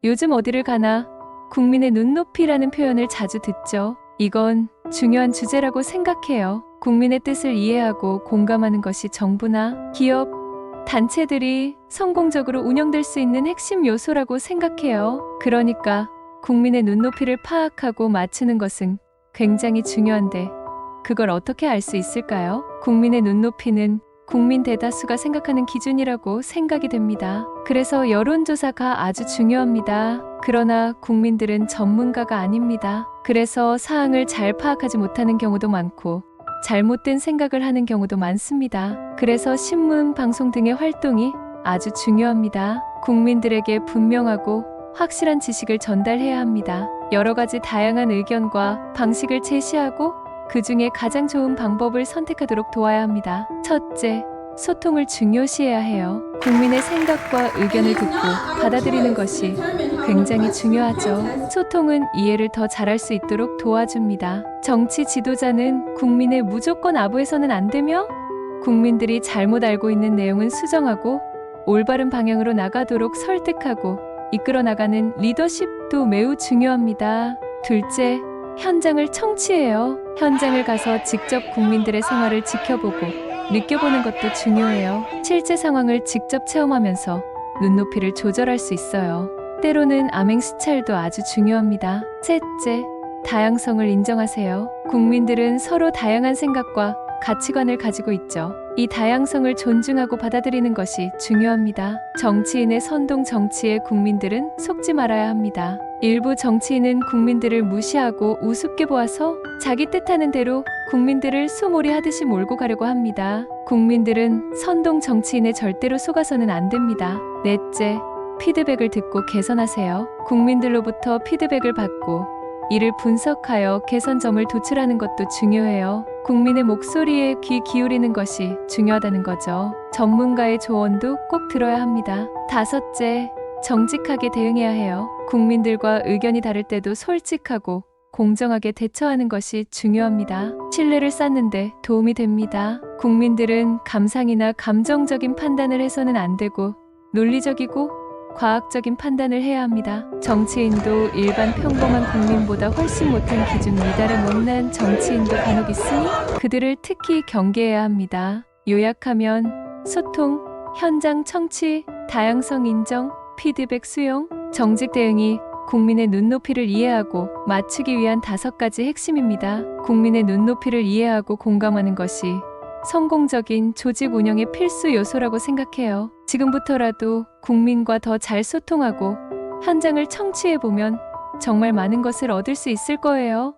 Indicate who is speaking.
Speaker 1: 요즘 어디를 가나 국민의 눈높이라는 표현을 자주 듣죠. 이건 중요한 주제라고 생각해요. 국민의 뜻을 이해하고 공감하는 것이 정부나 기업, 단체들이 성공적으로 운영될 수 있는 핵심 요소라고 생각해요. 그러니까 국민의 눈높이를 파악하고 맞추는 것은 굉장히 중요한데 그걸 어떻게 알 수 있을까요? 국민의 눈높이는 국민 대다수가 생각하는 기준이라고 생각이 됩니다. 그래서 여론조사가 아주 중요합니다. 그러나 국민들은 전문가가 아닙니다. 그래서 사항을 잘 파악하지 못하는 경우도 많고 잘못된 생각을 하는 경우도 많습니다. 그래서 신문, 방송 등의 활동이 아주 중요합니다. 국민들에게 분명하고 확실한 지식을 전달해야 합니다. 여러 가지 다양한 의견과 방식을 제시하고 그 중에 가장 좋은 방법을 선택하도록 도와야 합니다. 첫째, 소통을 중요시해야 해요. 국민의 생각과 의견을 듣고 받아들이는 것이 굉장히 중요하죠. 소통은 이해를 더 잘할 수 있도록 도와줍니다. 정치 지도자는 국민의 무조건 아부해서는 안 되며 국민들이 잘못 알고 있는 내용은 수정하고 올바른 방향으로 나가도록 설득하고 이끌어 나가는 리더십도 매우 중요합니다. 둘째, 현장을 청취해요. 현장을 가서 직접 국민들의 생활을 지켜보고 느껴보는 것도 중요해요. 실제 상황을 직접 체험하면서 눈높이를 조절할 수 있어요. 때로는 암행수찰도 아주 중요합니다. 셋째, 다양성을 인정하세요. 국민들은 서로 다양한 생각과 가치관을 가지고 있죠. 이 다양성을 존중하고 받아들이는 것이 중요합니다. 정치인의 선동 정치에 국민들은 속지 말아야 합니다. 일부 정치인은 국민들을 무시하고 우습게 보아서 자기 뜻하는 대로 국민들을 소몰이하듯이 몰고 가려고 합니다. 국민들은 선동 정치인에 절대로 속아서는 안 됩니다. 넷째, 피드백을 듣고 개선하세요. 국민들로부터 피드백을 받고 이를 분석하여 개선점을 도출하는 것도 중요해요. 국민의 목소리에 귀 기울이는 것이 중요하다는 거죠. 전문가의 조언도 꼭 들어야 합니다. 다섯째, 정직하게 대응해야 해요. 국민들과 의견이 다를 때도 솔직하고 공정하게 대처하는 것이 중요합니다. 신뢰를 쌓는데 도움이 됩니다. 국민들은 감상이나 감정적인 판단을 해서는 안 되고 논리적이고 과학적인 판단을 해야 합니다. 정치인도 일반 평범한 국민보다 훨씬 못한 기준 미달에 못난 정치인도 간혹 있으니 그들을 특히 경계해야 합니다. 요약하면 소통, 현장 청취, 다양성 인정, 피드백 수용, 정직 대응이 국민의 눈높이를 이해하고 맞추기 위한 5가지 핵심입니다. 국민의 눈높이를 이해하고 공감하는 것이 성공적인 조직 운영의 필수 요소라고 생각해요. 지금부터라도 국민과 더 잘 소통하고 현장을 청취해보면 정말 많은 것을 얻을 수 있을 거예요.